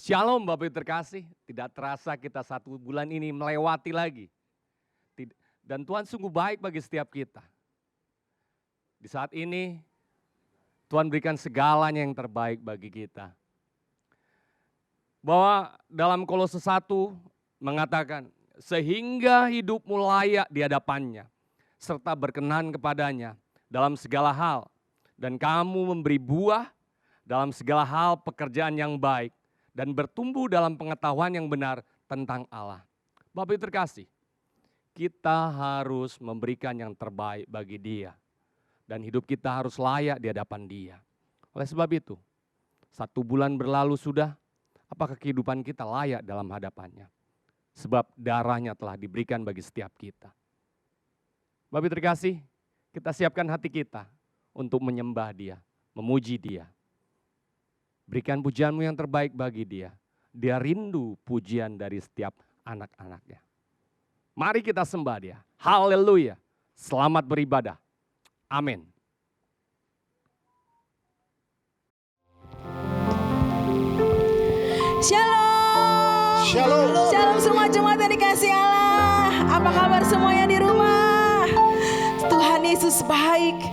Shalom Bapak Ibu terkasih, tidak terasa kita 1 bulan ini melewati lagi. Dan Tuhan sungguh baik bagi setiap kita. Di saat ini Tuhan berikan segalanya yang terbaik bagi kita. Bahwa dalam Kolose 1 mengatakan, sehingga hidupmu layak di hadapannya, serta berkenan kepadanya dalam segala hal. Dan kamu memberi buah dalam segala hal pekerjaan yang baik, dan bertumbuh dalam pengetahuan yang benar tentang Allah. Bapak Ibu terkasih, kita harus memberikan yang terbaik bagi Dia. Dan hidup kita harus layak di hadapan Dia. Oleh sebab itu, 1 bulan berlalu sudah, apakah kehidupan kita layak dalam hadapannya? Sebab darahnya telah diberikan bagi setiap kita. Bapak Ibu terkasih, kita siapkan hati kita untuk menyembah Dia, memuji Dia. Berikan pujianmu yang terbaik bagi Dia. Dia rindu pujian dari setiap anak-anaknya. Mari kita sembah Dia. Haleluya. Selamat beribadah. Amin. Shalom. Shalom. Shalom semua jemaat yang dikasihi Allah. Apa kabar semuanya di rumah? Tuhan Yesus baik.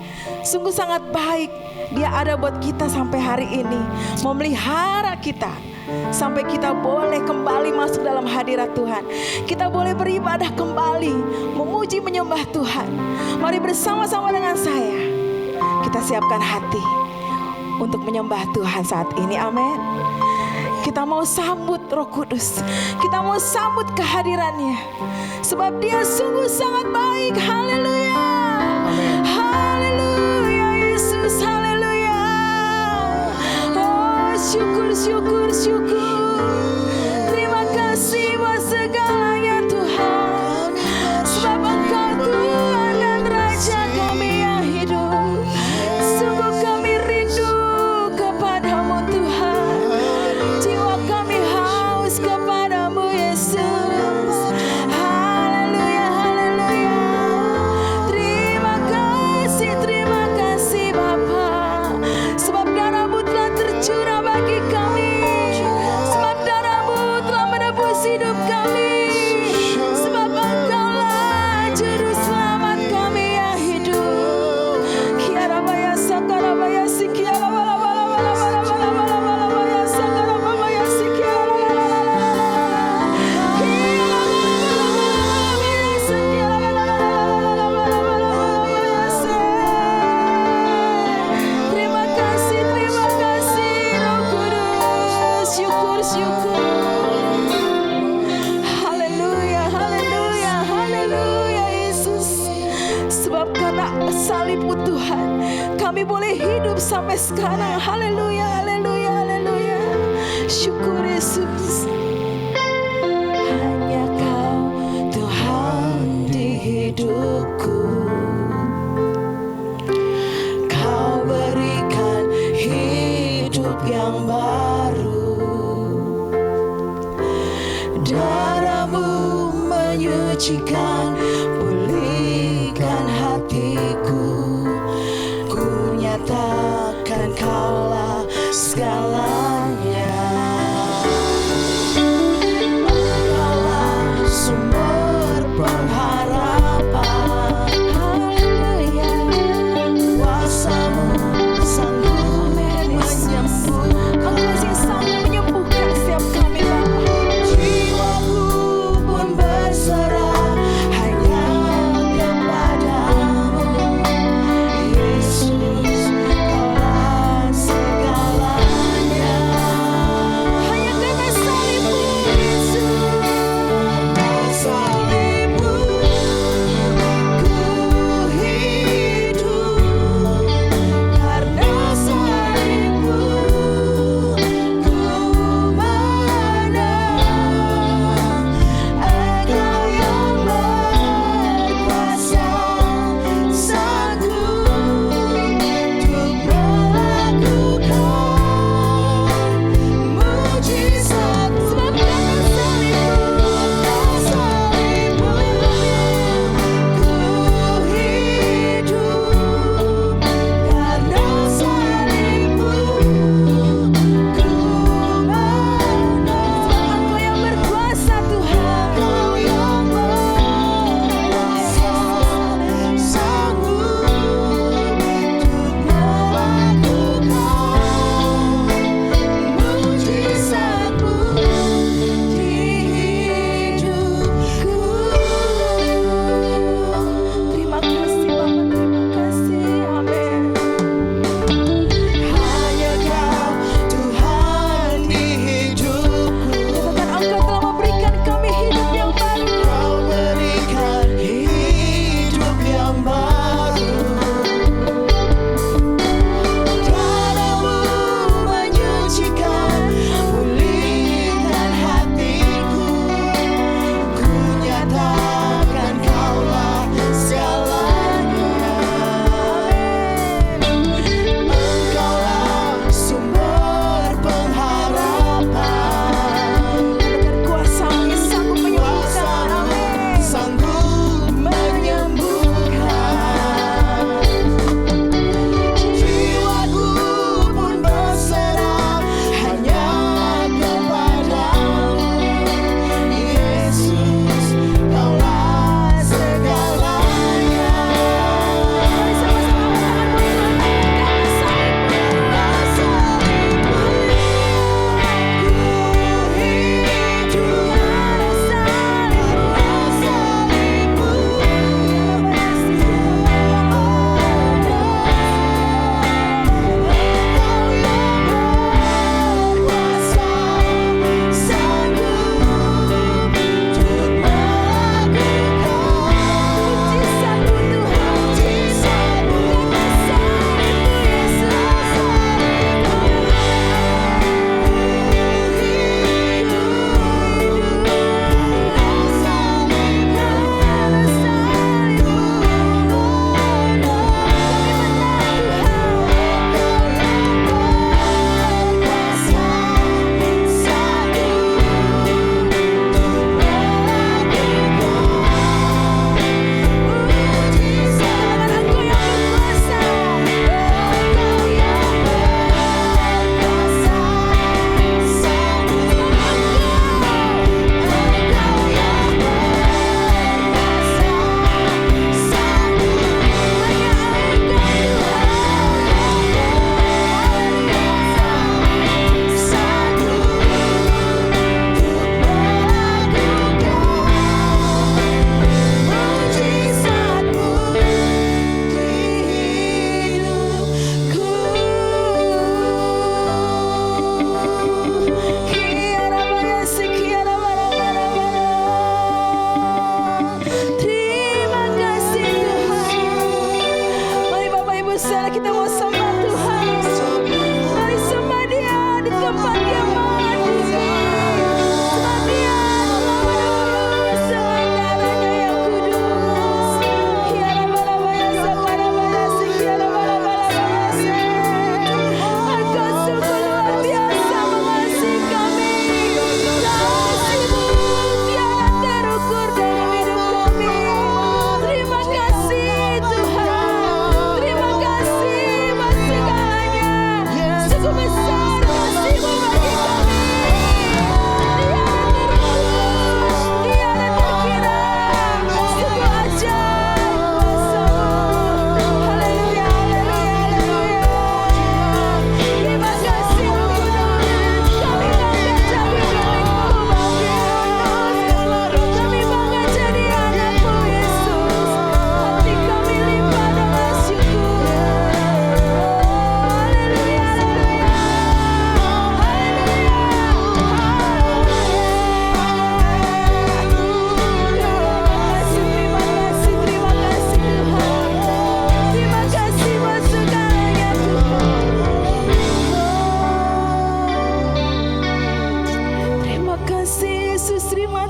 Sungguh sangat baik. Dia ada buat kita sampai hari ini. Memelihara kita. Sampai kita boleh kembali masuk dalam hadirat Tuhan. Kita boleh beribadah kembali. Memuji menyembah Tuhan. Mari bersama-sama dengan saya. Kita siapkan hati untuk menyembah Tuhan saat ini. Amin. Kita mau sambut Roh Kudus. Kita mau sambut kehadirannya. Sebab Dia sungguh sangat baik. Haleluya. Haleluya Yesus. Haleluya. Oh syukur, syukur, syukur. Terima kasih buat segalanya Tuhan. Sebab Engkau Tuhan dan Raja kami yang hidup. Sungguh kami rindu kepadamu Tuhan. Jiwa kami haus kepadamu Yesus. Haleluya, haleluya. Terima kasih Bapa. Sebab darah-Mu telah tercurah bagi kami. Sebab darah-Mu telah menebus hidup kami. Sebab Engkaulah Juru Selamat kami yang hidup. Kiarabaya sakarabaya sikiarabaya sakarabaya Terima kasih Roh Kudus. Syukur, syukur. Haleluya, haleluya, haleluya Yesus. Sebab karena salib-Mu Tuhan, kami boleh hidup sampai sekarang. Haleluya, haleluya, haleluya. Syukur Yesus. Hanya Kau Tuhan di hidupku. Kau berikan hidup yang baru. Darah-Mu menyucikan, pulihkan hatiku. Ku nyatakan Kaulah segalanya. Engkaulah sumber pengharapan. Haleluya. Kuasa-Mu sanggup menyembuhkan. Engkau masih sanggup menyembuhkan setiap kami Bapa. Jiwaku pun berserah hanya kepadamu. Yesus, Kaulah segalanya.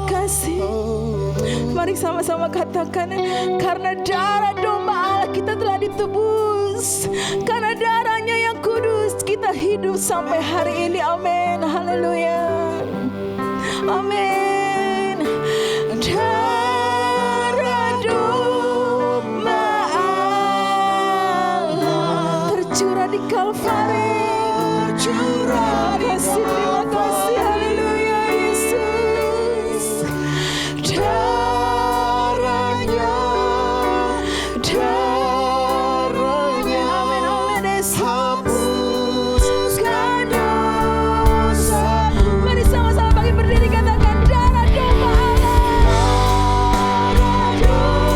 kasih. Mari sama-sama katakan, karena darah domba Allah kita telah ditebus. Karena darahnya yang kudus kita hidup sampai hari ini. Amin. Haleluya. Amin. Darah domba Allah tercurah di Kalvari. Tercurah di Kalvari. Terima kasih. Haleluya Yesus. Darahnya. Amin, amin Yesus. Hapuskan dosa. Mari sama-sama bagi berdiri katakan, darah domba Allah. Tercurah di Kalvari.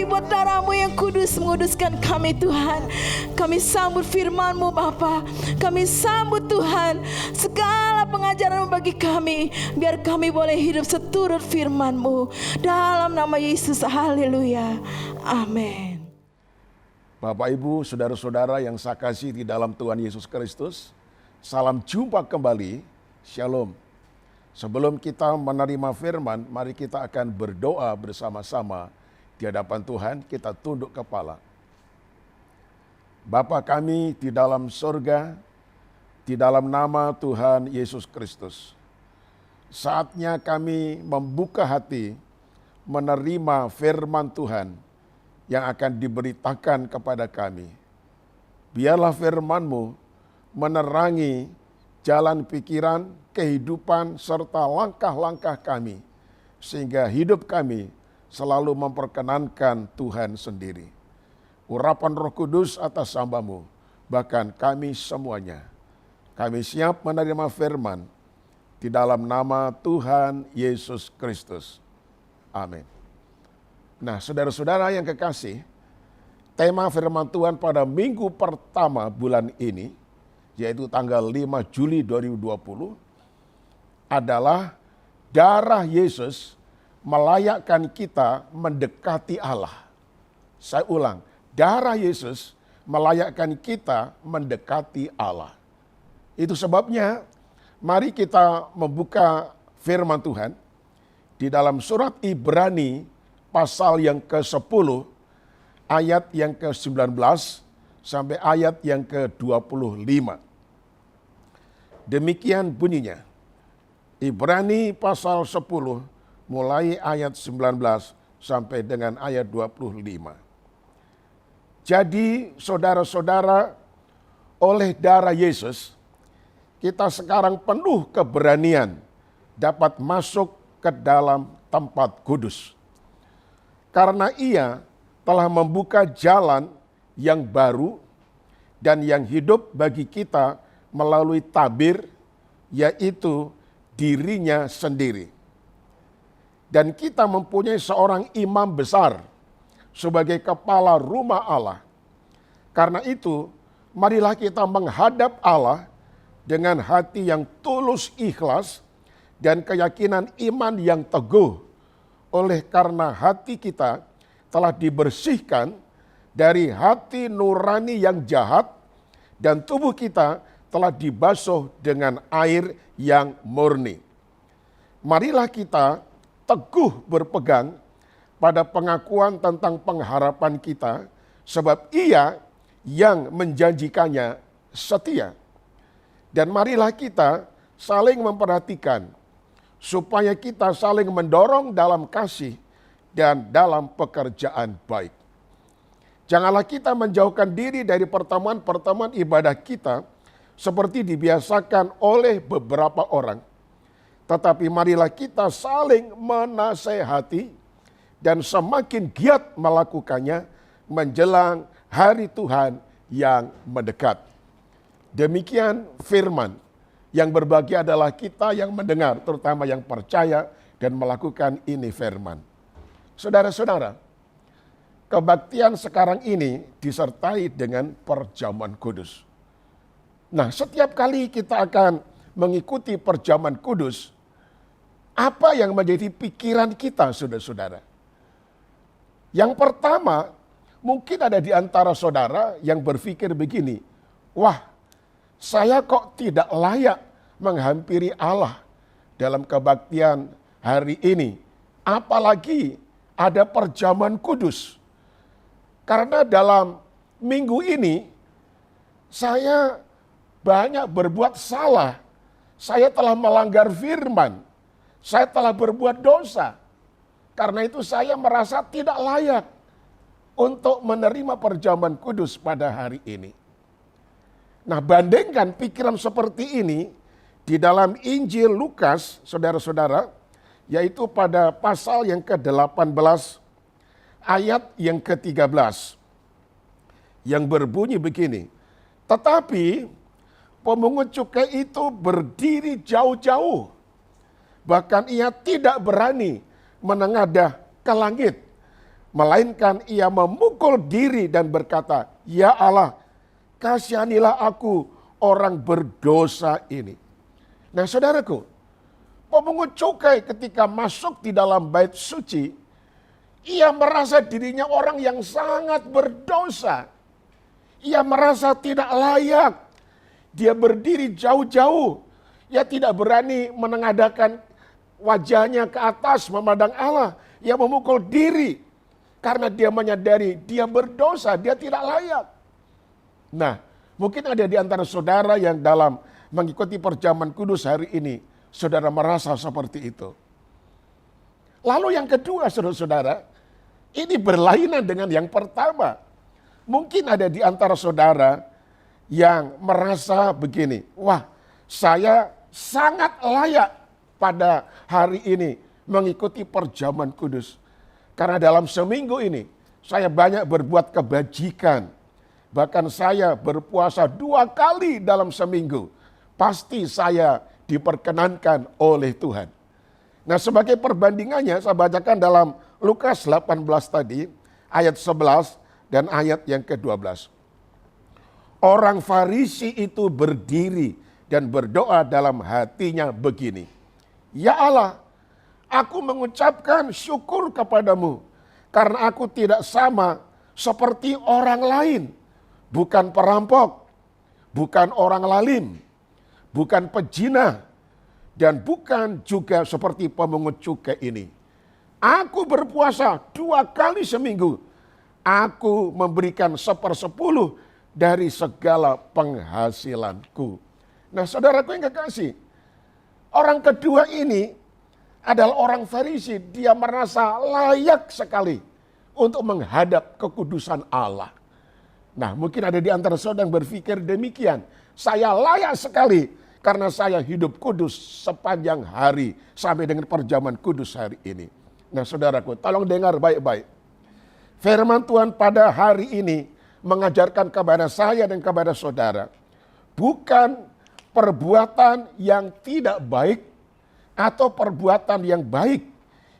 Buat darah-Mu yang kudus menguduskan kami Tuhan. Kami sambut firman-Mu Bapa. Kami sambut Tuhan segala pengajaran-Mu bagi kami, biar kami boleh hidup seturut firman-Mu. Dalam nama Yesus, haleluya, amin. Bapak Ibu, saudara-saudara yang saya kasih di dalam Tuhan Yesus Kristus, salam jumpa kembali, Shalom. Sebelum kita menerima firman, mari kita akan berdoa bersama-sama. Di hadapan Tuhan kita tunduk kepala. Bapa kami di dalam surga, di dalam nama Tuhan Yesus Kristus. Saatnya kami membuka hati menerima firman Tuhan yang akan diberitakan kepada kami. Biarlah firman-Mu menerangi jalan pikiran, kehidupan, serta langkah-langkah kami. Sehingga hidup kami selalu memperkenankan Tuhan sendiri. Urapan Roh Kudus atas hamba-Mu, bahkan kami semuanya. Kami siap menerima firman di dalam nama Tuhan Yesus Kristus. Amin. Nah, saudara-saudara yang kekasih, tema firman Tuhan pada minggu pertama bulan ini, yaitu tanggal 5 Juli 2020, adalah darah Yesus melayakkan kita mendekati Allah. Saya ulang, darah Yesus melayakkan kita mendekati Allah. Itu sebabnya mari kita membuka firman Tuhan di dalam surat Ibrani pasal yang ke-10 ayat yang ke-19 sampai ayat yang ke-25. Demikian bunyinya. Ibrani pasal 10 mulai ayat 19 sampai dengan ayat 25. Jadi saudara-saudara, oleh darah Yesus, kita sekarang penuh keberanian dapat masuk ke dalam tempat kudus. Karena Ia telah membuka jalan yang baru dan yang hidup bagi kita melalui tabir, yaitu dirinya sendiri. Dan kita mempunyai seorang imam besar sebagai kepala rumah Allah. Karena itu, marilah kita menghadap Allah dengan hati yang tulus ikhlas dan keyakinan iman yang teguh oleh karena hati kita telah dibersihkan dari hati nurani yang jahat dan tubuh kita telah dibasuh dengan air yang murni. Marilah kita teguh berpegang pada pengakuan tentang pengharapan kita, sebab Ia yang menjanjikannya setia. Dan marilah kita saling memperhatikan, supaya kita saling mendorong dalam kasih dan dalam pekerjaan baik. Janganlah kita menjauhkan diri dari pertemuan-pertemuan ibadah kita seperti dibiasakan oleh beberapa orang. Tetapi marilah kita saling menasehati dan semakin giat melakukannya menjelang hari Tuhan yang mendekat. Demikian firman. Yang berbahagia adalah kita yang mendengar, terutama yang percaya dan melakukan ini firman. Saudara-saudara, kebaktian sekarang ini disertai dengan perjamuan kudus. Nah, setiap kali kita akan mengikuti perjamuan kudus, apa yang menjadi pikiran kita, saudara-saudara? Yang pertama, mungkin ada di antara saudara yang berpikir begini, wah, saya kok tidak layak menghampiri Allah dalam kebaktian hari ini. Apalagi ada perjamuan kudus. Karena dalam minggu ini saya banyak berbuat salah. Saya telah melanggar firman. Saya telah berbuat dosa. Karena itu saya merasa tidak layak untuk menerima perjamuan kudus pada hari ini. Nah, bandingkan pikiran seperti ini di dalam Injil Lukas, saudara-saudara, yaitu pada pasal yang ke-18, ayat yang ke-13, yang berbunyi begini, tetapi pemungut cukai itu berdiri jauh-jauh, bahkan ia tidak berani menengadah ke langit, melainkan ia memukul diri dan berkata, ya Allah, kasihanilah aku orang berdosa ini. Nah, saudaraku, pemungut cukai ketika masuk di dalam bait suci, ia merasa dirinya orang yang sangat berdosa. Ia merasa tidak layak. Dia berdiri jauh-jauh. Ia tidak berani menengadakan wajahnya ke atas memandang Allah. Ia memukul diri karena dia menyadari dia berdosa, dia tidak layak. Nah, mungkin ada di antara saudara yang dalam mengikuti perjamuan kudus hari ini, saudara merasa seperti itu. Lalu yang kedua, saudara-saudara, ini berlainan dengan yang pertama. Mungkin ada di antara saudara yang merasa begini, wah, saya sangat layak pada hari ini mengikuti perjamuan kudus. Karena dalam seminggu ini, saya banyak berbuat kebajikan. Bahkan saya berpuasa 2 kali dalam seminggu. Pasti saya diperkenankan oleh Tuhan. Nah, sebagai perbandingannya saya bacakan dalam Lukas 18 tadi, ayat 11 dan ayat yang ke-12. Orang Farisi itu berdiri dan berdoa dalam hatinya begini, ya Allah, aku mengucapkan syukur kepadamu karena aku tidak sama seperti orang lain. Bukan perampok, bukan orang lalim, bukan pejina, dan bukan juga seperti pemungut cukai ini. Aku berpuasa 2 kali seminggu. Aku memberikan 1/10 dari segala penghasilanku. Nah, saudaraku yang kekasih, orang kedua ini adalah orang Farisi. Dia merasa layak sekali untuk menghadap kekudusan Allah. Nah, mungkin ada di antara saudara yang berpikir demikian. Saya layak sekali karena saya hidup kudus sepanjang hari sampai dengan perjamuan kudus hari ini. Nah, saudaraku, tolong dengar baik-baik. Firman Tuhan pada hari ini mengajarkan kepada saya dan kepada saudara, bukan perbuatan yang tidak baik atau perbuatan yang baik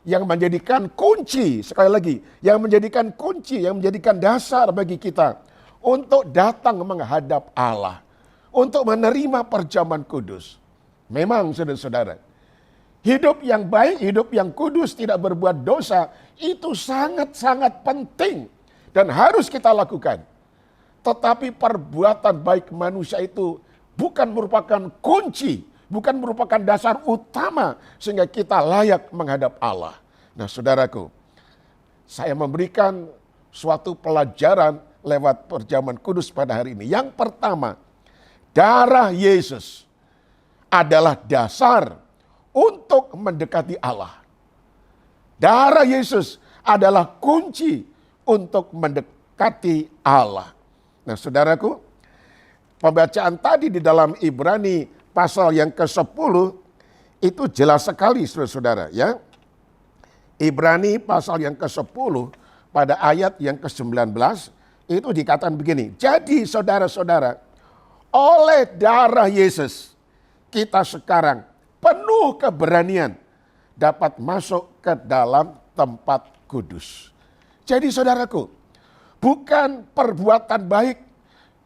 yang menjadikan kunci, sekali lagi, yang menjadikan kunci, yang menjadikan dasar bagi kita untuk datang menghadap Allah, untuk menerima perjamuan kudus. Memang saudara-saudara, Hidup yang baik, hidup yang kudus, tidak berbuat dosa, itu sangat-sangat penting dan harus kita lakukan. Tetapi perbuatan baik manusia itu bukan merupakan kunci, bukan merupakan dasar utama sehingga kita layak menghadap Allah. Nah, saudaraku, saya memberikan suatu pelajaran lewat perjamuan kudus pada hari ini. Yang pertama, darah Yesus adalah dasar untuk mendekati Allah. Darah Yesus adalah kunci untuk mendekati Allah. Nah, saudaraku, pembacaan tadi di dalam Ibrani pasal yang ke-10 itu jelas sekali, saudara-saudara, ya. Ibrani pasal yang ke-10 pada ayat yang ke-19 itu dikatakan begini. Jadi saudara-saudara, oleh darah Yesus kita sekarang penuh keberanian dapat masuk ke dalam tempat kudus. Jadi saudaraku, bukan perbuatan baik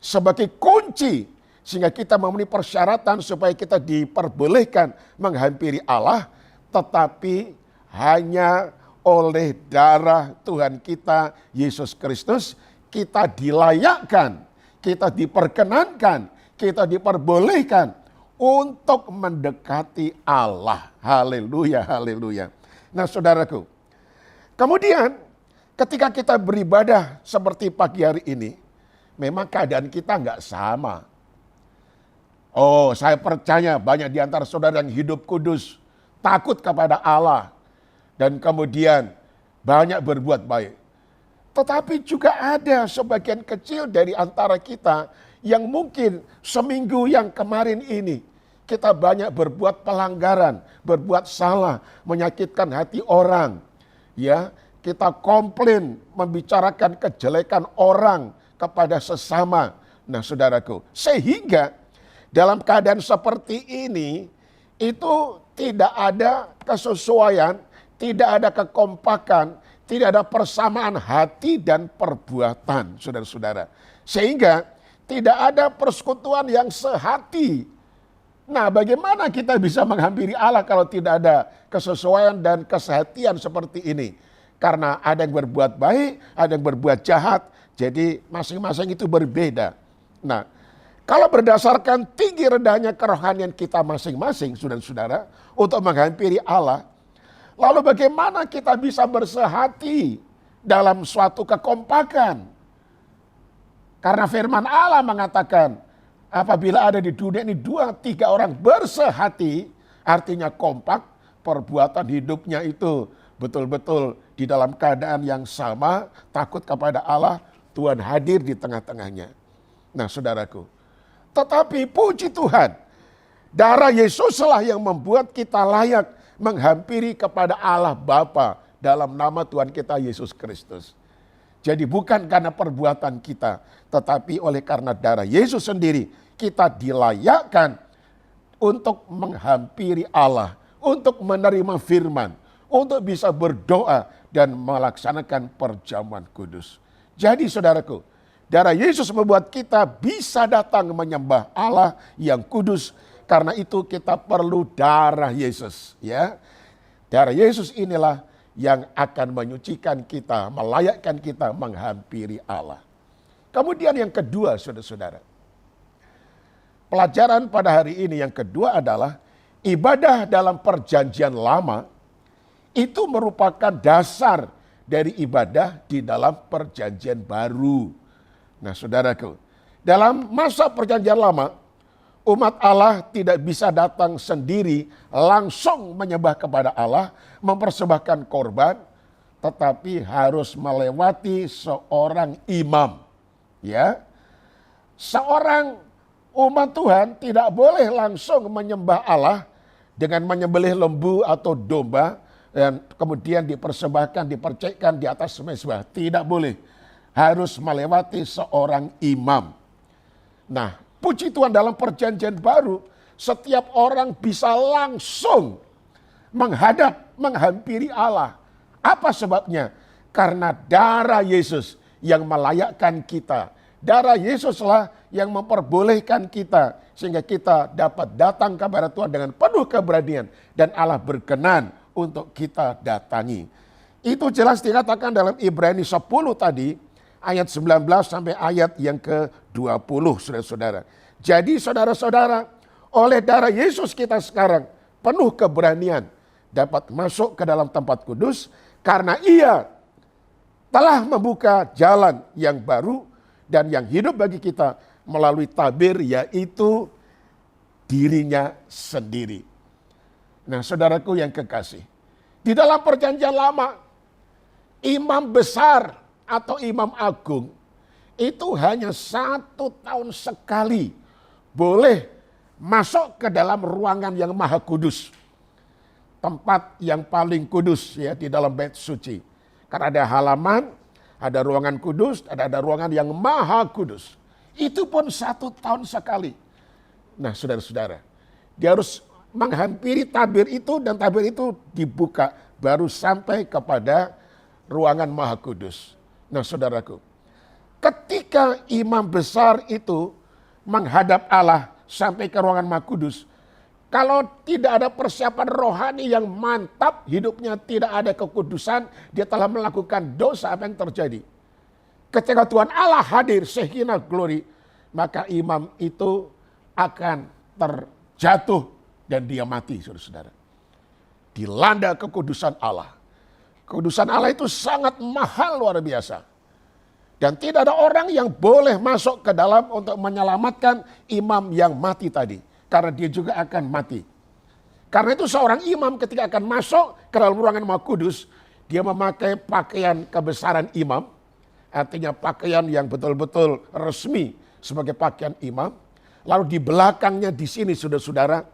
sebagai kunci sehingga kita memenuhi persyaratan supaya kita diperbolehkan menghampiri Allah, tetapi hanya oleh darah Tuhan kita Yesus Kristus kita dilayakkan, kita diperkenankan, kita diperbolehkan untuk mendekati Allah. Haleluya, haleluya. Nah, saudaraku, kemudian ketika kita beribadah seperti pagi hari ini, memang keadaan kita nggak sama. Oh, saya percaya banyak di antara saudara yang hidup kudus, takut kepada Allah, dan kemudian banyak berbuat baik. Tetapi juga ada sebagian kecil dari antara kita yang mungkin seminggu yang kemarin ini kita banyak berbuat pelanggaran, berbuat salah, menyakitkan hati orang. Ya, kita komplain, membicarakan kejelekan orang kepada sesama. Nah, saudaraku, sehingga dalam keadaan seperti ini itu tidak ada kesesuaian, tidak ada kekompakan, tidak ada persamaan hati dan perbuatan, saudara-saudara. Sehingga tidak ada persekutuan yang sehati. Nah, bagaimana kita bisa menghampiri Allah kalau tidak ada kesesuaian dan kesehatian seperti ini? Karena ada yang berbuat baik, ada yang berbuat jahat, jadi masing-masing itu berbeda. Nah, kalau berdasarkan tinggi rendahnya kerohanian kita masing-masing, saudara-saudara, untuk menghampiri Allah, lalu bagaimana kita bisa bersehati dalam suatu kekompakan? Karena firman Allah mengatakan, apabila ada di dunia ini 2-3 orang bersehati, artinya kompak, perbuatan hidupnya itu betul-betul di dalam keadaan yang sama, takut kepada Allah, Tuhan hadir di tengah-tengahnya. Nah, saudaraku, tetapi puji Tuhan, darah Yesuslah yang membuat kita layak menghampiri kepada Allah Bapa dalam nama Tuhan kita Yesus Kristus. Jadi bukan karena perbuatan kita, tetapi oleh karena darah Yesus sendiri, kita dilayakkan untuk menghampiri Allah, untuk menerima firman, untuk bisa berdoa dan melaksanakan perjamuan kudus. Jadi saudaraku, darah Yesus membuat kita bisa datang menyembah Allah yang kudus. Karena itu kita perlu darah Yesus, ya. Darah Yesus inilah yang akan menyucikan kita, melayakkan kita menghampiri Allah. Kemudian yang kedua, saudara-saudara. Pelajaran pada hari ini yang kedua adalah ibadah dalam perjanjian lama itu merupakan dasar dari ibadah di dalam perjanjian baru. Nah, saudaraku, dalam masa perjanjian lama, umat Allah tidak bisa datang sendiri langsung menyembah kepada Allah, mempersembahkan korban, tetapi harus melewati seorang imam. Ya, seorang umat Tuhan tidak boleh langsung menyembah Allah dengan menyembelih lembu atau domba dan kemudian dipersembahkan, dipercikkan di atas mezbah. Tidak boleh, harus melewati seorang imam. Nah, puji Tuhan dalam perjanjian baru, setiap orang bisa langsung menghampiri Allah. Apa sebabnya? Karena darah Yesus yang melayakkan kita Darah Yesuslah yang memperbolehkan kita sehingga kita dapat datang kepada Tuhan dengan penuh keberanian dan Allah berkenan untuk kita datangi. Itu jelas dikatakan dalam Ibrani 10 tadi ayat 19 sampai ayat yang ke-20 saudara-saudara. Jadi saudara-saudara, oleh darah Yesus kita sekarang penuh keberanian dapat masuk ke dalam tempat kudus karena Ia telah membuka jalan yang baru dan yang hidup bagi kita melalui tabir, yaitu dirinya sendiri. Nah saudaraku yang kekasih, di dalam perjanjian lama, imam besar atau imam agung itu hanya 1 tahun sekali boleh masuk ke dalam ruangan yang maha kudus. Tempat yang paling kudus ya di dalam bait suci. Karena ada halaman, ada ruangan kudus, ada ruangan yang maha kudus. Itu pun 1 tahun sekali. Nah saudara-saudara, dia harus menghampiri tabir itu dan tabir itu dibuka baru sampai kepada ruangan maha kudus. Nah saudaraku, ketika imam besar itu menghadap Allah sampai ke ruangan maha kudus, kalau tidak ada persiapan rohani yang mantap, hidupnya tidak ada kekudusan, dia telah melakukan dosa. Apa yang terjadi? Ketika Tuhan Allah hadir, Shekinah glory, maka imam itu akan terjatuh dan dia mati, saudara-saudara. Dilanda kekudusan Allah. Kekudusan Allah itu sangat mahal, luar biasa. Dan tidak ada orang yang boleh masuk ke dalam untuk menyelamatkan imam yang mati tadi. Karena dia juga akan mati. Karena itu seorang imam ketika akan masuk ke dalam ruangan Maha Kudus, dia memakai pakaian kebesaran imam, artinya pakaian yang betul-betul resmi sebagai pakaian imam. Lalu di belakangnya di sini saudara-saudara,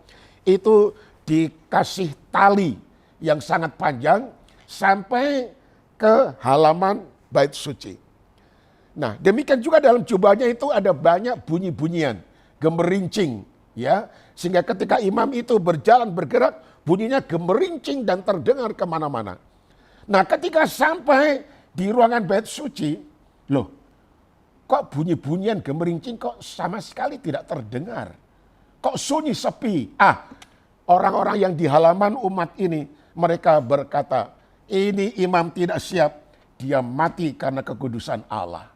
itu dikasih tali yang sangat panjang sampai ke halaman bait suci. Nah demikian juga dalam jubahnya itu ada banyak bunyi-bunyian, gemerincing. Ya, sehingga ketika imam itu berjalan bergerak, bunyinya gemerincing dan terdengar kemana-mana. Nah ketika sampai di ruangan bait suci, loh kok bunyi-bunyian gemerincing kok sama sekali tidak terdengar. Kok sunyi sepi. Orang-orang yang di halaman umat ini, mereka berkata, ini imam tidak siap, dia mati karena kekudusan Allah.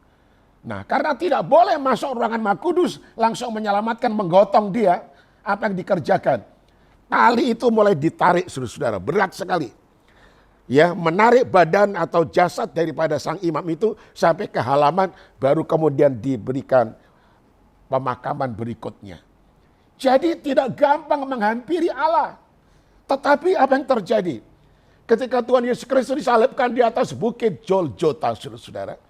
Nah karena tidak boleh masuk ruangan Maha Kudus langsung menyelamatkan, menggotong dia, apa yang dikerjakan? Tali itu mulai ditarik saudara-saudara, berat sekali. Ya, menarik badan atau jasad daripada sang imam itu sampai ke halaman, baru kemudian diberikan pemakaman berikutnya. Jadi tidak gampang menghampiri Allah. Tetapi apa yang terjadi? Ketika Tuhan Yesus Kristus disalibkan di atas bukit Golgota, saudara-saudara,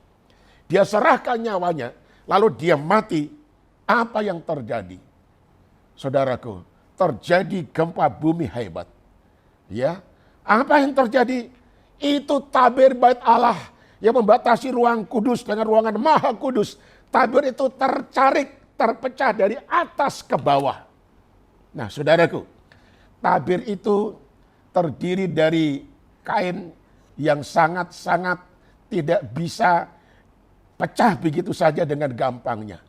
dia serahkan nyawanya, lalu dia mati. Apa yang terjadi? Saudaraku, terjadi gempa bumi hebat. Ya, apa yang terjadi? Itu tabir bait Allah yang membatasi ruang kudus dengan ruangan maha kudus. Tabir itu tercarik, terpecah dari atas ke bawah. Nah saudaraku, tabir itu terdiri dari kain yang sangat-sangat tidak bisa pecah begitu saja dengan gampangnya.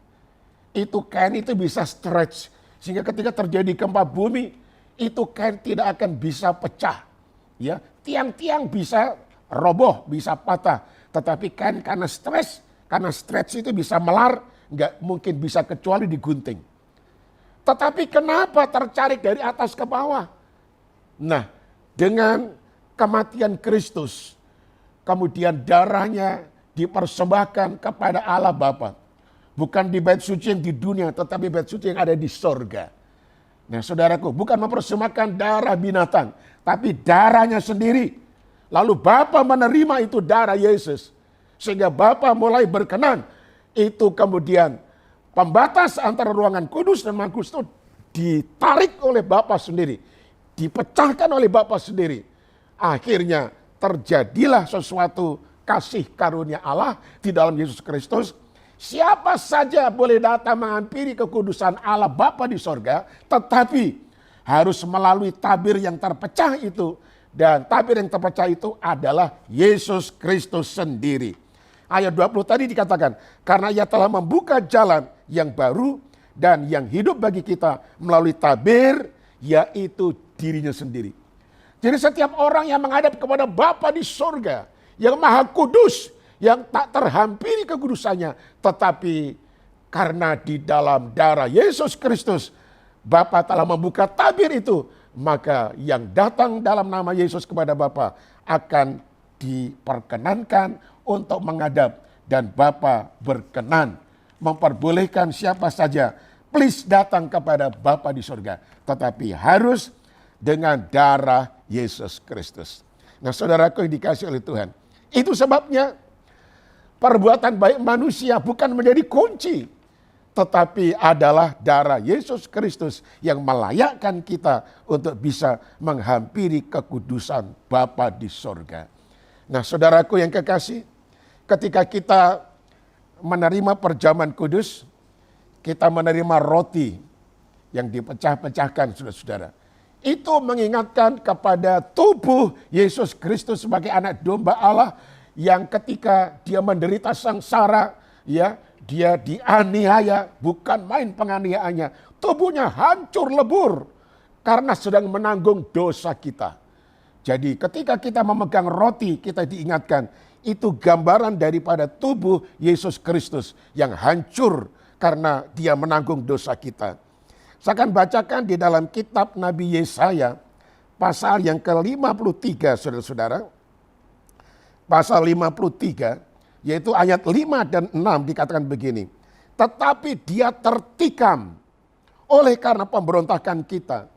Itu kain itu bisa stretch. Sehingga ketika terjadi gempa bumi, itu kain tidak akan bisa pecah. Ya, tiang-tiang bisa roboh, bisa patah. Tetapi kain karena stretch itu bisa melar, nggak mungkin bisa kecuali digunting. Tetapi kenapa tercarik dari atas ke bawah? Nah, dengan kematian Kristus, kemudian darahnya dipersembahkan kepada Allah Bapa. Bukan di bait suci yang di dunia, tetapi bait suci yang ada di sorga. Nah saudaraku, bukan mempersembahkan darah binatang, tapi darahnya sendiri. Lalu Bapa menerima itu darah Yesus. Sehingga Bapa mulai berkenan. Itu kemudian pembatas antara ruangan kudus dan maha kudus itu ditarik oleh Bapa sendiri. Dipecahkan oleh Bapa sendiri. Akhirnya terjadilah sesuatu kasih karunia Allah di dalam Yesus Kristus. Siapa saja boleh datang menghampiri kekudusan Allah Bapa di sorga, tetapi harus melalui tabir yang terpecah itu. Dan tabir yang terpecah itu adalah Yesus Kristus sendiri. Ayat 20 tadi dikatakan, karena ia telah membuka jalan yang baru dan yang hidup bagi kita melalui tabir, yaitu dirinya sendiri. Jadi setiap orang yang menghadap kepada Bapa di surga, yang maha kudus, yang tak terhampiri kekudusannya, tetapi karena di dalam darah Yesus Kristus, Bapa telah membuka tabir itu, maka yang datang dalam nama Yesus kepada Bapa akan diperkenankan untuk menghadap, dan Bapa berkenan memperbolehkan siapa saja please datang kepada Bapa di surga, tetapi harus dengan darah Yesus Kristus. Nah, saudaraku yang dikasihi oleh Tuhan, itu sebabnya perbuatan baik manusia bukan menjadi kunci, tetapi adalah darah Yesus Kristus yang melayakkan kita untuk bisa menghampiri kekudusan Bapa di surga. Nah, saudaraku yang kekasih, ketika kita menerima perjamuan kudus, kita menerima roti yang dipecah-pecahkan, saudara-saudara. Itu mengingatkan kepada tubuh Yesus Kristus sebagai anak domba Allah yang ketika dia menderita sengsara, ya, dia dianiaya, bukan main penganiayaannya. Tubuhnya hancur lebur karena sedang menanggung dosa kita. Jadi ketika kita memegang roti, kita diingatkan itu gambaran daripada tubuh Yesus Kristus yang hancur karena dia menanggung dosa kita. Saya akan bacakan di dalam kitab Nabi Yesaya pasal yang ke-53, saudara-saudara. Pasal 53, yaitu ayat 5 dan 6 dikatakan begini. Tetapi dia tertikam oleh karena pemberontakan kita.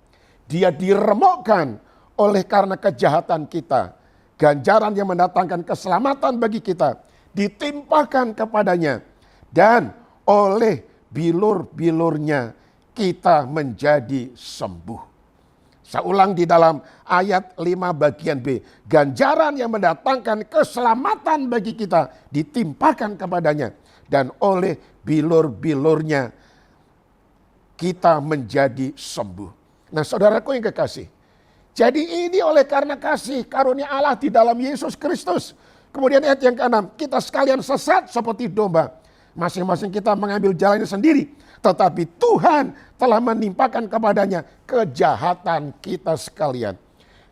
Dia diremukkan oleh karena kejahatan kita. Ganjaran yang mendatangkan keselamatan bagi kita ditimpakan kepadanya. Dan oleh bilur-bilurnya kita menjadi sembuh. Saya ulang di dalam ayat 5 bagian B. Ganjaran yang mendatangkan keselamatan bagi kita ditimpakan kepadanya. Dan oleh bilur-bilurnya kita menjadi sembuh. Nah, saudaraku yang kekasih, jadi ini oleh karena kasih karunia Allah di dalam Yesus Kristus. Kemudian ayat yang ke-6, kita sekalian sesat seperti domba. Masing-masing kita mengambil jalannya sendiri. Tetapi Tuhan telah menimpakan kepadanya kejahatan kita sekalian.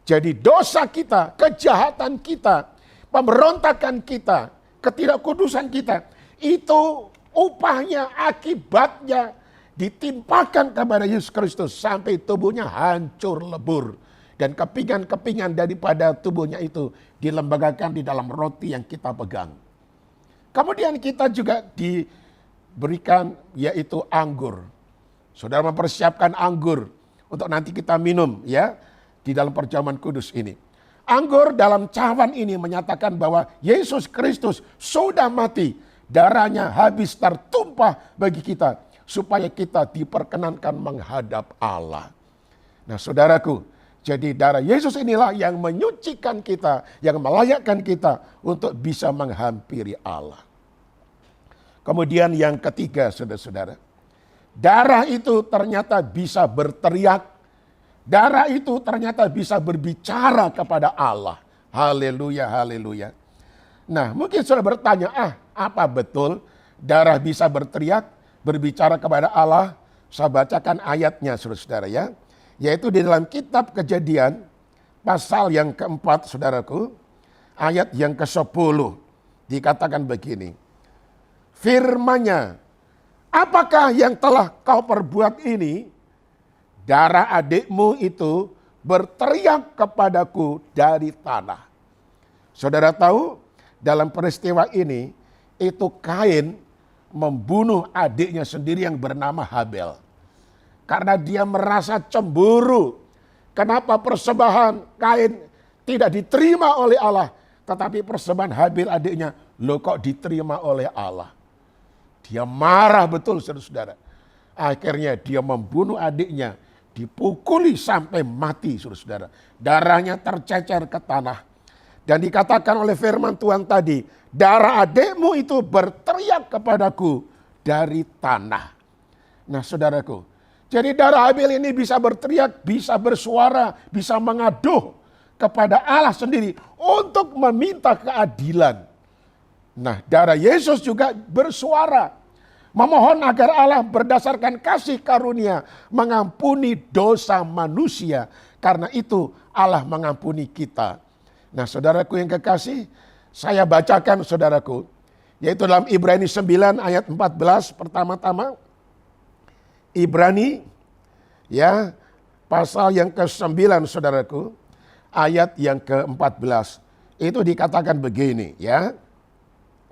Jadi dosa kita, kejahatan kita, pemberontakan kita, ketidakkudusan kita, itu upahnya, akibatnya ditimpakan kepada Yesus Kristus sampai tubuhnya hancur lebur. Dan kepingan-kepingan daripada tubuhnya itu dilembagakan di dalam roti yang kita pegang. Kemudian kita juga diberikan yaitu anggur. Saudara mempersiapkan anggur untuk nanti kita minum ya di dalam perjamuan kudus ini. Anggur dalam cawan ini menyatakan bahwa Yesus Kristus sudah mati. Darahnya habis tertumpah bagi kita supaya kita diperkenankan menghadap Allah. Nah, saudaraku, jadi darah Yesus inilah yang menyucikan kita, yang melayakkan kita untuk bisa menghampiri Allah. Kemudian yang ketiga, saudara-saudara, darah itu ternyata bisa berteriak. Darah itu ternyata bisa berbicara kepada Allah. Haleluya, haleluya. Nah, mungkin saudara bertanya, apa betul darah bisa berteriak, berbicara kepada Allah? Saya bacakan ayatnya, saudara-saudara ya. Yaitu di dalam kitab Kejadian, pasal yang keempat, saudaraku, ayat yang ke-10, dikatakan begini. Firman-Nya, apakah yang telah kau perbuat ini? Darah adikmu itu berteriak kepadaku dari tanah. Saudara tahu, dalam peristiwa ini, itu Kain membunuh adiknya sendiri yang bernama Habel. Karena dia merasa cemburu. Kenapa persembahan Kain tidak diterima oleh Allah. Tetapi persembahan Habil adiknya, loh kok diterima oleh Allah. Dia marah betul, saudara-saudara. Akhirnya dia membunuh adiknya. Dipukuli sampai mati, saudara-saudara. Darahnya tercecer ke tanah. Dan dikatakan oleh firman Tuhan tadi, darah adikmu itu berteriak kepadaku dari tanah. Nah, saudaraku, jadi darah Habel ini bisa berteriak, bisa bersuara, bisa mengaduh kepada Allah sendiri untuk meminta keadilan. Nah, darah Yesus juga bersuara, memohon agar Allah berdasarkan kasih karunia mengampuni dosa manusia. Karena itu Allah mengampuni kita. Nah, saudaraku yang kekasih, saya bacakan saudaraku, yaitu dalam Ibrani 9 ayat 14 pertama-tama. Ibrani ya, pasal yang ke-9 saudaraku, ayat yang ke-14. Itu dikatakan begini ya.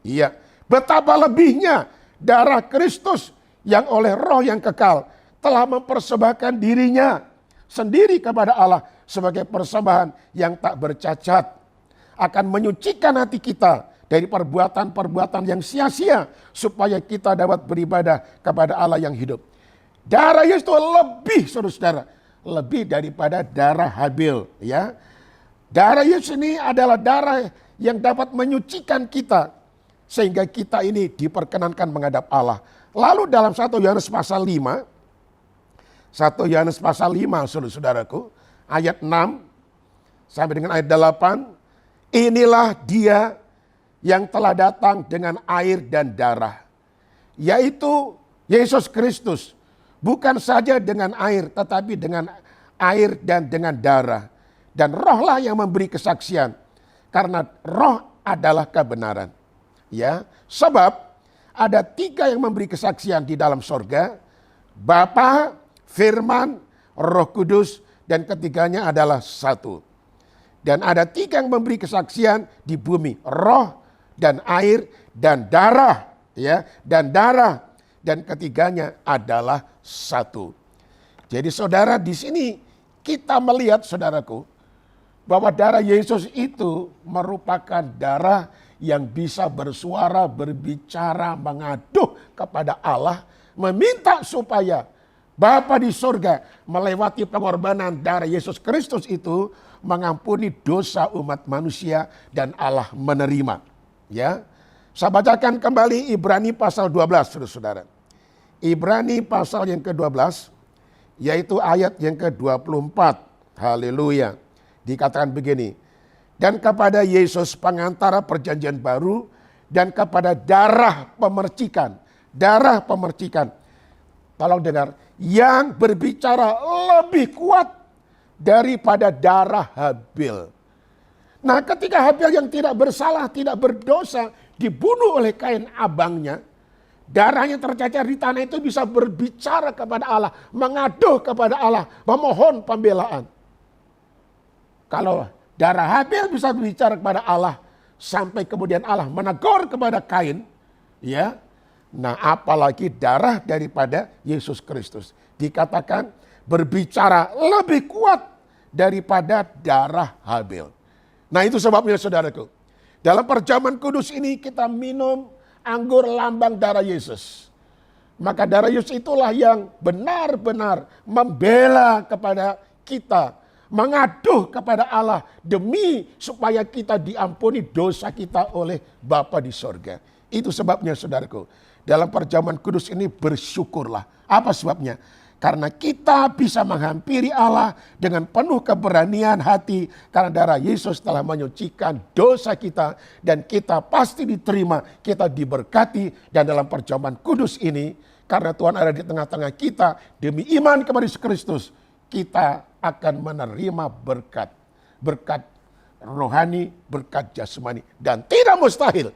Iya, betapa lebihnya darah Kristus yang oleh Roh yang kekal telah mempersembahkan dirinya sendiri kepada Allah sebagai persembahan yang tak bercacat, akan menyucikan hati kita dari perbuatan-perbuatan yang sia-sia supaya kita dapat beribadah kepada Allah yang hidup. Darah Yesus itu lebih, saudara-saudara, lebih daripada darah Habil ya. Darah Yesus ini adalah darah yang dapat menyucikan kita sehingga kita ini diperkenankan menghadap Allah. Lalu dalam 1 Yohanes pasal 5, 1 Yohanes pasal 5 saudara-saudaraku, ayat 6 sampai dengan ayat 8, inilah dia yang telah datang dengan air dan darah, yaitu Yesus Kristus. Bukan saja dengan air, tetapi dengan air dan dengan darah. Dan Rohlah yang memberi kesaksian, karena Roh adalah kebenaran. Ya, sebab ada 3 yang memberi kesaksian di dalam sorga, Bapa, Firman, Roh Kudus, dan ketiganya adalah satu. Dan ada 3 yang memberi kesaksian di bumi, roh dan air dan darah, ya, dan darah, dan ketiganya adalah satu. Jadi saudara, di sini kita melihat saudaraku bahwa darah Yesus itu merupakan darah yang bisa bersuara, berbicara, mengaduh kepada Allah, meminta supaya Bapa di surga melewati pengorbanan darah Yesus Kristus itu mengampuni dosa umat manusia dan Allah menerima. Ya, saya bacakan kembali Ibrani pasal 12, saudara-saudara. Ibrani pasal yang ke-12, yaitu ayat yang ke-24. Haleluya. Dikatakan begini, dan kepada Yesus pengantara perjanjian baru, dan kepada darah pemercikan. Darah pemercikan. Tolong dengar, yang berbicara lebih kuat daripada darah Habil. Nah, ketika Habil yang tidak bersalah, tidak berdosa, dibunuh oleh Kain abangnya, darahnya tercacar di tanah itu bisa berbicara kepada Allah, mengaduh kepada Allah, memohon pembelaan. Kalau darah Habil bisa berbicara kepada Allah, sampai kemudian Allah menegur kepada Kain, ya. Nah, apalagi darah daripada Yesus Kristus. Dikatakan berbicara lebih kuat daripada darah Habil. Nah, itu sebabnya saudaraku, dalam perjamuan kudus ini kita minum anggur lambang darah Yesus. Maka darah Yesus itulah yang benar-benar membela kepada kita, mengaduh kepada Allah demi supaya kita diampuni dosa kita oleh Bapa di sorga. Itu sebabnya saudaraku, dalam perjamuan kudus ini bersyukurlah. Apa sebabnya? Karena kita bisa menghampiri Allah dengan penuh keberanian hati. Karena darah Yesus telah menyucikan dosa kita. Dan kita pasti diterima, kita diberkati. Dan dalam perjamuan kudus ini, karena Tuhan ada di tengah-tengah kita, demi iman kepada Yesus Kristus, kita akan menerima berkat. Berkat rohani, berkat jasmani. Dan tidak mustahil,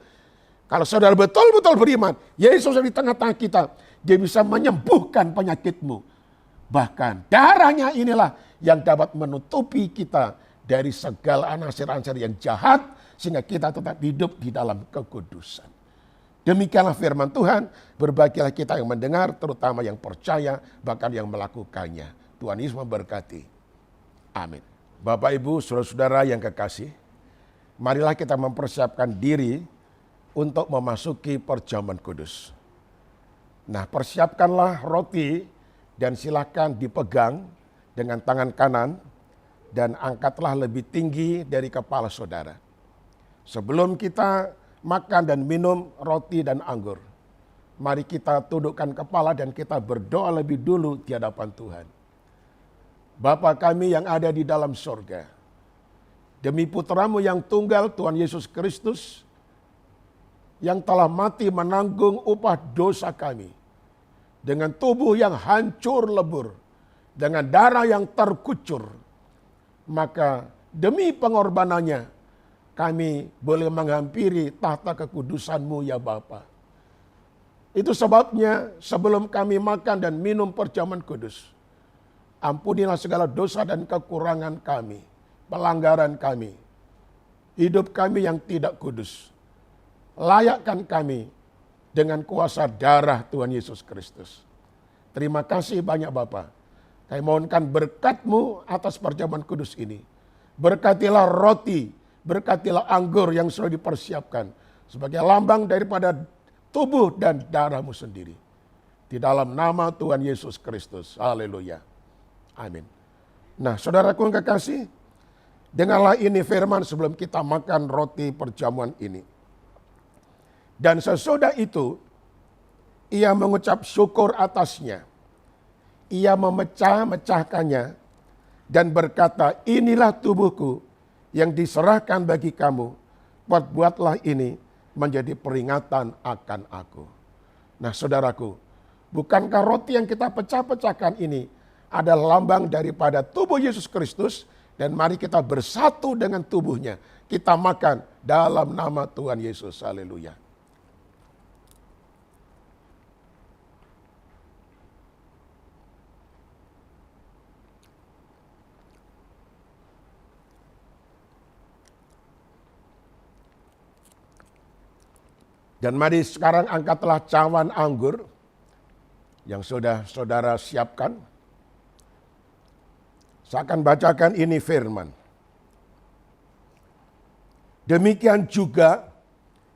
kalau saudara betul-betul beriman, Yesus ada di tengah-tengah kita, dia bisa menyembuhkan penyakitmu. Bahkan darahnya inilah yang dapat menutupi kita dari segala ansir-ansir yang jahat, sehingga kita tetap hidup di dalam kekudusan. Demikianlah firman Tuhan, berbahagialah kita yang mendengar, terutama yang percaya, bahkan yang melakukannya. Tuhan Yesus memberkati. Amin. Bapak, Ibu, saudara-saudara yang kekasih, marilah kita mempersiapkan diri untuk memasuki perjamuan kudus. Nah, persiapkanlah roti dan silakan dipegang dengan tangan kanan dan angkatlah lebih tinggi dari kepala saudara. Sebelum kita makan dan minum roti dan anggur, mari kita tundukkan kepala dan kita berdoa lebih dulu di hadapan Tuhan. Bapa kami yang ada di dalam sorga, demi putramu yang tunggal Tuhan Yesus Kristus, yang telah mati menanggung upah dosa kami. Dengan tubuh yang hancur lebur, dengan darah yang terkucur, maka demi pengorbanannya kami boleh menghampiri tahta kekudusan-Mu ya Bapa. Itu sebabnya sebelum kami makan dan minum perjamuan kudus, ampunilah segala dosa dan kekurangan kami, pelanggaran kami, hidup kami yang tidak kudus. Layakkan kami dengan kuasa darah Tuhan Yesus Kristus. Terima kasih banyak Bapa. Kami mohonkan berkat-Mu atas perjamuan kudus ini. Berkatilah roti, berkatilah anggur yang sudah dipersiapkan sebagai lambang daripada tubuh dan darah-Mu sendiri. Di dalam nama Tuhan Yesus Kristus. Haleluya. Amin. Nah, saudaraku yang kekasih, dengarlah ini firman sebelum kita makan roti perjamuan ini. Dan sesudah itu, ia mengucap syukur atasnya. Ia memecah-mecahkannya dan berkata, inilah tubuhku yang diserahkan bagi kamu. Perbuatlah ini menjadi peringatan akan aku. Nah saudaraku, bukankah roti yang kita pecah-pecahkan ini adalah lambang daripada tubuh Yesus Kristus? Dan mari kita bersatu dengan tubuhnya. Kita makan dalam nama Tuhan Yesus. Haleluya. Dan mari sekarang angkatlah cawan anggur yang sudah saudara siapkan. Saya akan bacakan ini firman. Demikian juga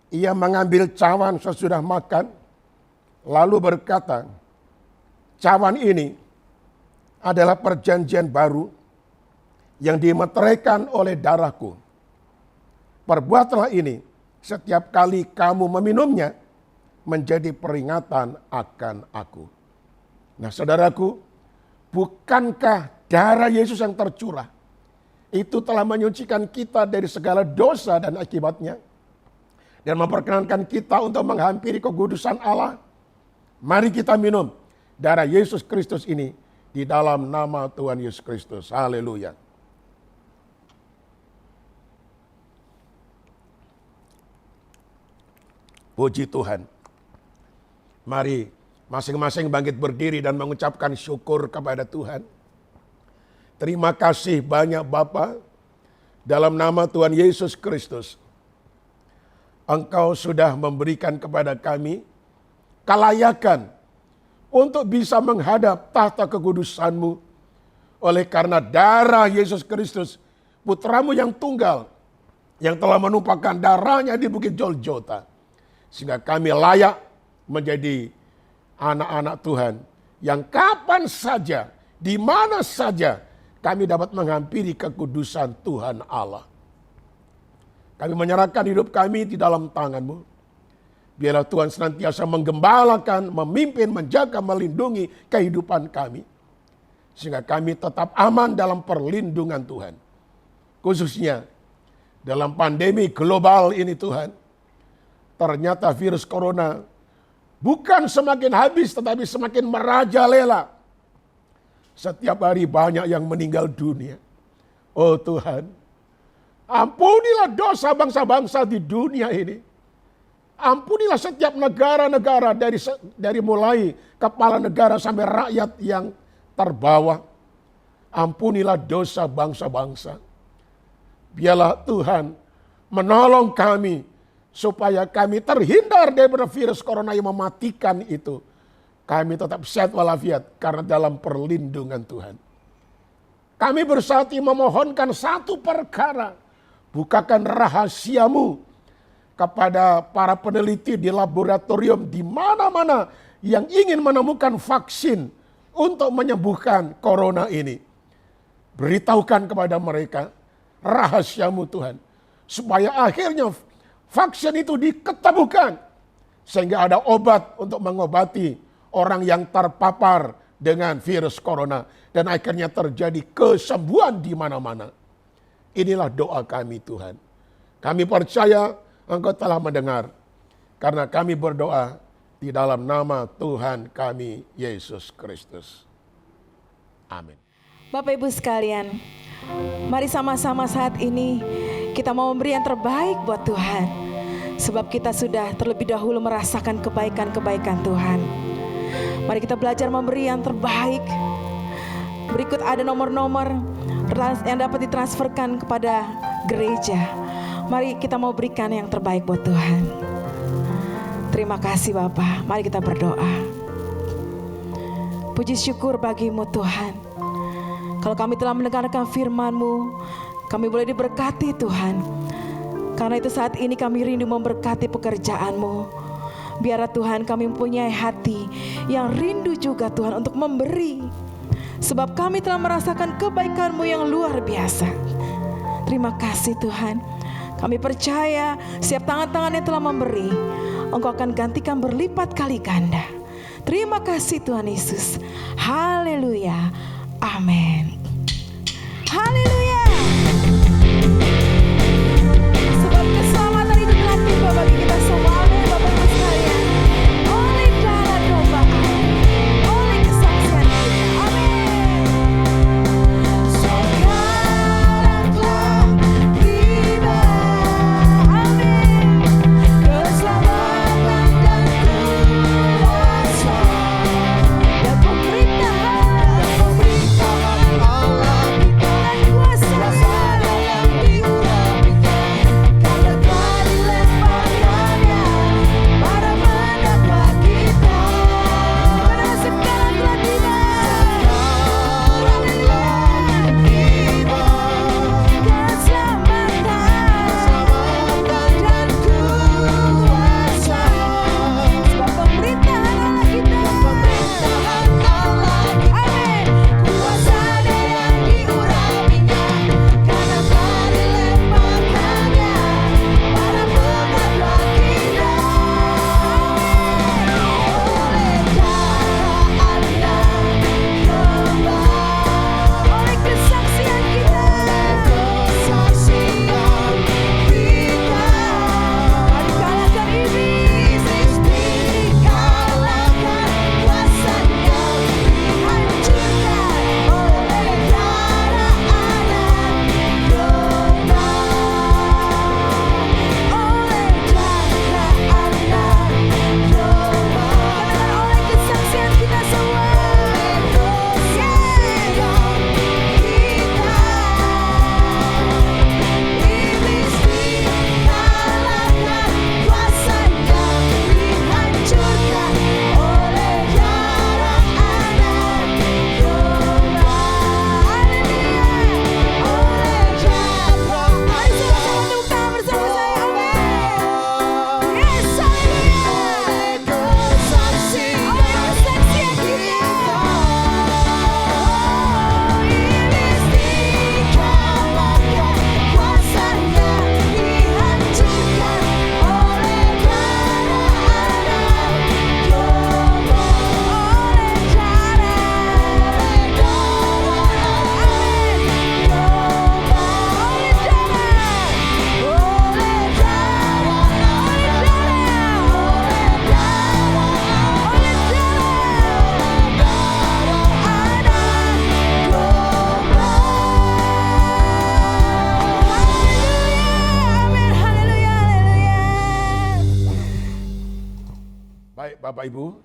ia mengambil cawan sesudah makan, lalu berkata, cawan ini adalah perjanjian baru yang dimeteraikan oleh darahku. Perbuatlah ini setiap kali kamu meminumnya menjadi peringatan akan aku. Nah saudaraku, bukankah darah Yesus yang tercurah itu telah menyucikan kita dari segala dosa dan akibatnya, dan memperkenankan kita untuk menghampiri kekudusan Allah? Mari kita minum darah Yesus Kristus ini di dalam nama Tuhan Yesus Kristus. Haleluya. Puji Tuhan. Mari masing-masing bangkit berdiri dan mengucapkan syukur kepada Tuhan. Terima kasih banyak Bapa, dalam nama Tuhan Yesus Kristus. Engkau sudah memberikan kepada kami kelayakan untuk bisa menghadap tahta kekudusan-Mu. Oleh karena darah Yesus Kristus, putramu yang tunggal, yang telah menumpahkan darahnya di Bukit Golgota. Sehingga kami layak menjadi anak-anak Tuhan yang kapan saja, di mana saja kami dapat menghampiri kekudusan Tuhan Allah. Kami menyerahkan hidup kami di dalam tangan-Mu. Biarlah Tuhan senantiasa menggembalakan, memimpin, menjaga, melindungi kehidupan kami. Sehingga kami tetap aman dalam perlindungan Tuhan. Khususnya dalam pandemi global ini Tuhan. Ternyata virus corona bukan semakin habis tetapi semakin merajalela. Setiap hari banyak yang meninggal dunia. Oh Tuhan, ampunilah dosa bangsa-bangsa di dunia ini. Ampunilah setiap negara-negara dari mulai kepala negara sampai rakyat yang terbawah. Ampunilah dosa bangsa-bangsa. Biarlah Tuhan menolong kami supaya kami terhindar dari virus corona yang mematikan itu. Kami tetap sehat walafiat karena dalam perlindungan Tuhan. Kami bersatu memohonkan satu perkara. Bukakan rahasia-Mu kepada para peneliti di laboratorium di mana-mana yang ingin menemukan vaksin untuk menyembuhkan corona ini. Beritahukan kepada mereka rahasia-Mu Tuhan. Supaya akhirnya vaksin itu diketemukan sehingga ada obat untuk mengobati orang yang terpapar dengan virus corona dan akhirnya terjadi kesembuhan di mana-mana. Inilah doa kami Tuhan. Kami percaya Engkau telah mendengar. Karena kami berdoa di dalam nama Tuhan kami Yesus Kristus. Amin. Bapak Ibu sekalian, mari sama-sama saat ini kita mau memberi yang terbaik buat Tuhan. Sebab kita sudah terlebih dahulu merasakan kebaikan-kebaikan Tuhan. Mari kita belajar memberi yang terbaik. Berikut ada nomor-nomor yang dapat ditransferkan kepada gereja. Mari kita mau berikan yang terbaik buat Tuhan. Terima kasih Bapa. Mari kita berdoa. Puji syukur bagimu Tuhan. Kalau kami telah mendengarkan firman-Mu, kami boleh diberkati Tuhan. Karena itu saat ini kami rindu memberkati pekerjaan-Mu. Biarlah Tuhan kami mempunyai hati yang rindu juga Tuhan untuk memberi. Sebab kami telah merasakan kebaikan-Mu yang luar biasa. Terima kasih Tuhan. Kami percaya setiap tangan-tangan yang telah memberi, Engkau akan gantikan berlipat kali ganda. Terima kasih Tuhan Yesus. Haleluya. Amin. Haleluya. Sebab keselamatan itu telah tiba bagi kita semua. Amin Bapak Ibu sekalian. Oleh darah domba, oleh kesaksian kita. Amin. Sekarang telah tiba. Amin. Keselamatan dan kuasa dan pemerintahan Allah dan kuasa yang diurapikan karena telah dilemparkannya para mendakwa kita. Karena sekarang telah tiba. Keselamatan dan kuasa sebab pemerintahan Allah kita. Amin. Kuasa yang diurapinya karena telah dilemparkannya para mendakwa kita. Oleh darah anak domba, oleh kesaksian kita, mari kalahkan iblis, kalahkan kuasanya, dihancurkan oleh darah anak domba, oleh darah anak domba, katakan oleh kesaksian kita semua, iblis dikalahkan, kuasanya dihancurkan oleh darah anak domba. Haleluya. Oleh darah. Mari sama-sama tepuk tangan bersama saya. Amin. Yes, haleluya. Oleh kesaksian kita. Iblis dikalahkan, kuasanya dihancurkan oleh darah anak domba. Oleh darah anak domba. Oleh Amin. Haleluya. Haleluya. Baik Bapak Ibu,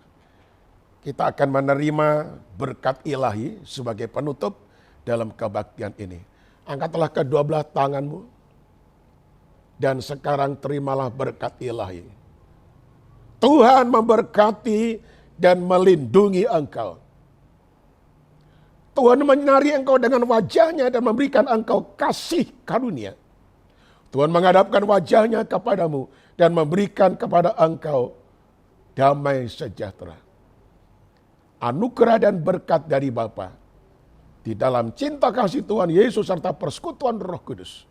kita akan menerima berkat ilahi sebagai penutup dalam kebaktian ini. Angkatlah kedua belah tanganmu dan sekarang terimalah berkat ilahi. Tuhan memberkati dan melindungi engkau. Tuhan menyinari engkau dengan wajahnya dan memberikan engkau kasih karunia. Tuhan menghadapkan wajahnya kepadamu dan memberikan kepada engkau damai sejahtera. Anugerah dan berkat dari Bapa di dalam cinta kasih Tuhan Yesus serta persekutuan Roh Kudus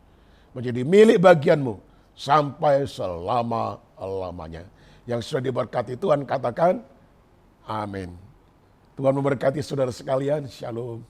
menjadi milik bagianmu sampai selama-lamanya. Yang sudah diberkati Tuhan katakan amin. Tuhan memberkati saudara sekalian. Shalom.